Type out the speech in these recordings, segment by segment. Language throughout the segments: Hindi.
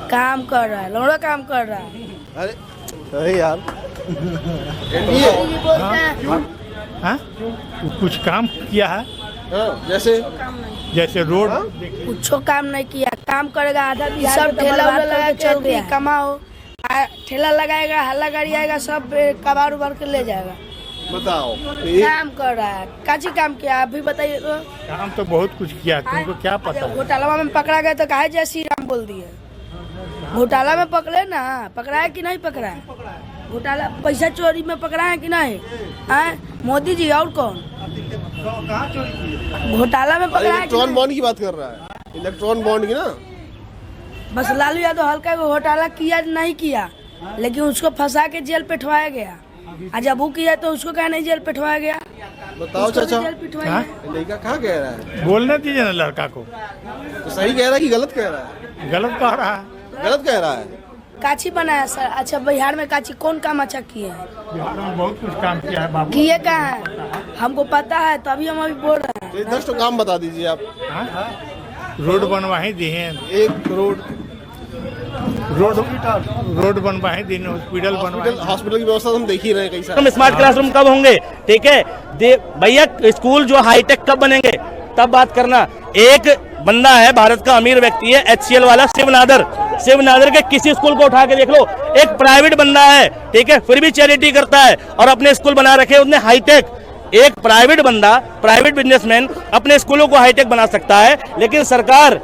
काम कर रहा है, लौड़ा काम कर रहा है। अरे यार हाँ? कुछ काम किया है जैसे रोड कुछ काम नहीं किया, काम करेगा आधा सब ठेला उला लगा के कमाओ, ठेला लगाएगा, हल्ला गाड़ी आएगा, सब कबाड़ उबाड़ के ले जाएगा। बताओ काम कर रहा है, काची काम किया अभी बताइए तो। काम तो बहुत कुछ किया, तुमको क्या पता है? घोटाला में पकड़ा गया तो काहे जय श्री राम बोल दिए? घोटाला में पकड़े ना, पकड़ा है कि नहीं पकड़ा है? घोटाला पैसा चोरी में पकड़ा है कि नहीं? मोदी जी और कौन घोटाला में पकड़ा है? इलेक्ट्रॉन बॉन्ड की बात कर रहा है, इलेक्ट्रॉन बॉन्ड की ना। बस लालू यादव हल्का घोटाला किया नहीं किया, लेकिन उसको फंसा के जेल पे ठवाया गया। आज जब वो किया तो उसको क्या नहीं जेल पे ठवाया गया? बताओ चाचा, लड़का कहाँ कह रहा है? बोलने दीजिए ना लड़का को। तो सही कह रहा है कि गलत कह रहा है? गलत कह रहा है। गलत कह रहा है। काची बनाया सर? अच्छा बिहार में काची कौन काम अच्छा किए हैं? बिहार में बहुत कुछ काम किया है बाबू। किए कहाँ है? हमको पता है तभी हम अभी बोल रहे हैं। तो 10 तो काम बता दीजिए आप। रोड बनवा ही दिए, एक रोड बनवा ही दिए, हॉस्पिटल की व्यवस्था हम देख ही रहे हैं कई सारे। स्मार्ट क्लासरूम कब होंगे? ठीक है भैया, स्कूल जो हाईटेक कब बनेंगे तब बात करना। एक बंदा है भारत का अमीर व्यक्ति है, HCL वाला शिव नादर के किसी स्कूल को उठा के देख लो, एक प्राइवेट बंदा है, ठीक है, फिर भी चैरिटी करता है और अपने स्कूल बना रखे उसने हाईटेक। एक प्राइवेट बंदा, प्राइवेट बिजनेसमैन अपने स्कूलों को हाईटेक बना सकता है, लेकिन सरकार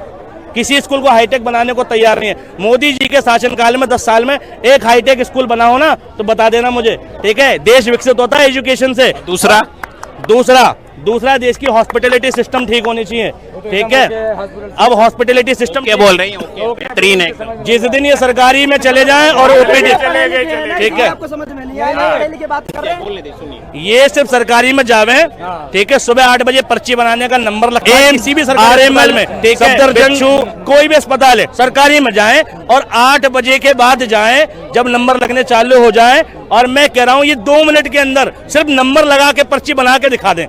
किसी स्कूल को हाईटेक बनाने को तैयार नहीं है। मोदी जी के शासनकाल में 10 साल में एक हाईटेक स्कूल बना हो ना तो बता देना मुझे, ठीक है। देश विकसित होता है एजुकेशन से। दूसरा देश की हॉस्पिटैलिटी सिस्टम ठीक होनी चाहिए, ठीक है। अब हॉस्पिटैलिटी सिस्टम क्या बोल रही है? बेहतरीन है। जिस दिन ये सरकारी में चले जाएं और OPD, ठीक है, आपको समझ में नहीं आया, पहले की बात कर रहे हैं। ये सिर्फ सरकारी में जावे, ठीक है। सुबह 8 बजे पर्ची बनाने का नंबर लगता है किसी भी सरकारी अस्पताल में, ठीक है। कोई भी अस्पताल है सरकारी में जाएं और 8 बजे के बाद जाएं जब नंबर लगने चालू हो जाए। और मैं कह रहा हूं ये 2 मिनट के अंदर सिर्फ नंबर लगा के पर्ची बना के दिखा दें।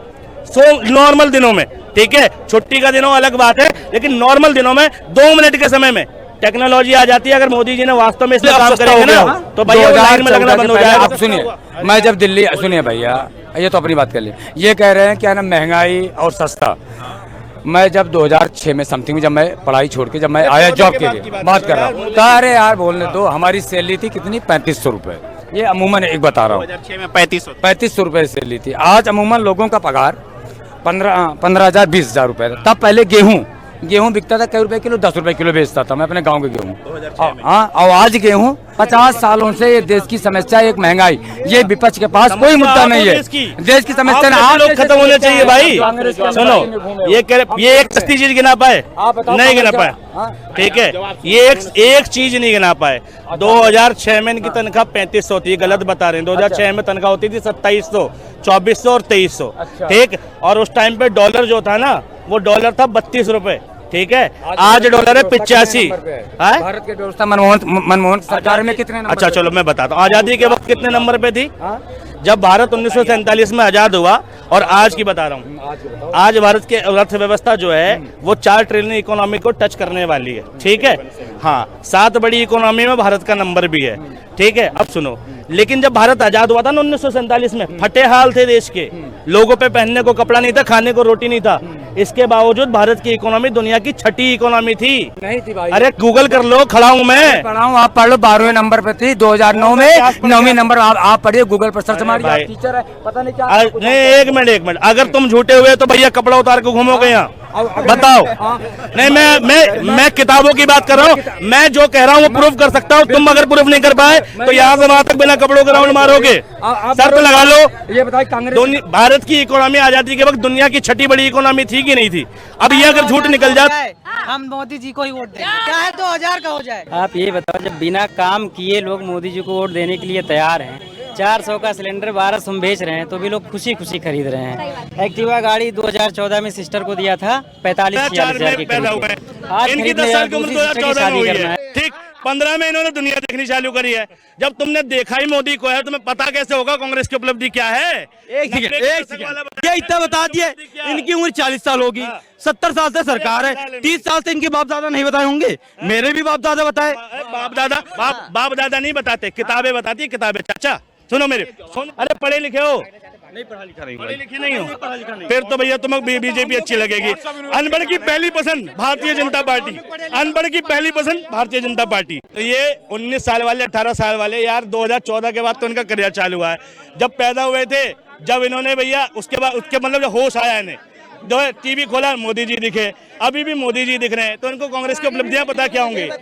नॉर्मल दिनों में, ठीक है, छुट्टी का दिनों अलग बात है, लेकिन नॉर्मल दिनों में 2 मिनट के समय में टेक्नोलॉजी आ जाती है। अगर मोदी जी ने वास्तव में इसमें काम करेंगे ना तो भैया लाइन में लगना बंद हो जाएगा। आप सुनिए, मैं जब दिल्ली, सुनिए भैया, ये तो अपनी बात कर ली। ये कह रहे हैं क्या ना महंगाई और सस्ता। मैं जब 2006 में समथिंग, जब मैं पढ़ाई छोड़ के जब मैं आया जॉब के लिए, बात कर रहा हूँ, अरे यार बोलने दो, हमारी सैलरी थी कितनी? 3500 रुपए। ये अमूमन एक बता रहा हूँ, 2006 में 3500 रुपए सैलरी थी। आज अमूमन लोगों का पगार 15,000 20,000 रुपए। तब पहले गेहूं बिकता था कई रुपए किलो, 10 रुपए किलो बेचता था मैं अपने गांव के गेहूं। हाँ, और आज गेहूं 50 सालों से ये देश की समस्या, एक महंगाई, ये विपक्ष के पास कोई मुद्दा नहीं है। देश की समस्या आप लोग खत्म होने चाहिए भाई। सुनो, ये एक सस्ती चीज गिना पाए? नहीं गिना पाए, ठीक है। ये एक चीज नहीं गिना पाए। 2006 में इनकी तनख्वाह 3500 होती है, गलत बता रहे हैं। 2006 में तनख्वाह होती थी 2700, 2400 और 2300, ठीक। और उस टाइम पे डॉलर जो था ना, वो डॉलर था 32 रुपए, ठीक है। आज डॉलर है 85। भारत की व्यवस्था मनमोहन सरकार में कितने नंबर? अच्छा चलो मैं बताता हूँ, आजादी के वक्त कितने नंबर पे थी? जब भारत 1947 में आजाद हुआ, और आज की बता रहा हूँ, आज भारत की अर्थव्यवस्था जो है वो 4 ट्रिलियन इकोनॉमी को टच करने वाली है, ठीक है। हाँ, 7 बड़ी इकोनॉमी में भारत का नंबर भी है, ठीक है। अब सुनो, लेकिन जब भारत आजाद हुआ था ना 1947 में, फटे हाल थे देश के, लोगों पे पहनने को कपड़ा नहीं था, खाने को रोटी नहीं था। इसके बावजूद भारत की इकोनॉमी दुनिया की 6ठी इकोनॉमी थी। नहीं थी भाई। अरे गूगल कर लो, खड़ा हूँ मैं, पढ़ा हूँ, आप पढ़ लो। 12वें नंबर पे थी 2009 में, 9वें नंबर आप पढ़िए, गूगल पर सर्च मारिए, टीचर है, पता नहीं क्या। नहीं, एक मिनट, अगर तुम झूठे हुए तो भैया कपड़ा उतार के घूमोगे यहाँ, बताओ। नहीं, मैं किताबों की बात कर रहा हूँ, मैं जो कह रहा हूँ वो प्रूफ कर सकता हूँ। तुम अगर प्रूफ नहीं कर पाए तो यहाँ से वहां तक बिना कपड़ों के राउंड मारोगे। शर्त लगा लो, ये बताइए कांग्रेस भारत की इकोनॉमी आजादी के वक्त दुनिया की 6ठी बड़ी इकोनॉमी थी कि नहीं थी? अब ये अगर झूठ निकल जाए, हम मोदी जी को ही वोट देंगे, चाहे 2000 का हो जाए। आप ये बताओ, जब बिना काम किए लोग मोदी जी को वोट देने के लिए तैयार हैं, 400 का सिलेंडर 1200 में बेच रहे हैं, तो भी लोग खुशी खुशी खरीद रहे हैं। एक्टिवा गाड़ी 2014 में सिस्टर को दिया था 45-46 हजार की खरीद। आज इनकी 10 साल की उम्र 2014 में हुई है, ठीक। 15 में इन्होंने दुनिया देखनी चालू करी है। जब तुमने देखा ही मोदी को है, तुम्हें पता कैसे होगा कांग्रेस की उपलब्धि क्या है? एक ये इतना बता दिया, इनकी उम्र 40 साल होगी, 70 साल से सरकार है, 30 साल से इनके बाप दादा नहीं बताए होंगे, मेरे भी बाप दादा बताए। बाप दादा नहीं बताते, किताबें बताती है, किताबें। चाचा सुनो मेरे, अरे पढ़े लिखे हो? नहीं पढ़ा लिखा नहीं, पढ़े लिखे नहीं हो? फिर तो भैया तुम्हें बीजेपी अच्छी लगेगी। अनपढ़ की पहली पसंद भारतीय जनता पार्टी, अनपढ़ की पहली पसंद भारतीय जनता पार्टी। तो ये 19 साल वाले, 18 साल वाले यार, 2014 के बाद तो इनका करियर चालू हुआ है। जब पैदा हुए थे, जब इन्होंने भैया उसके बाद उसके मतलब जब होश आया इन्हें, जो टीवी खोला मोदी जी दिखे, अभी भी मोदी जी दिख रहे हैं, तो इनको कांग्रेस की उपलब्धियां पता क्या होंगी?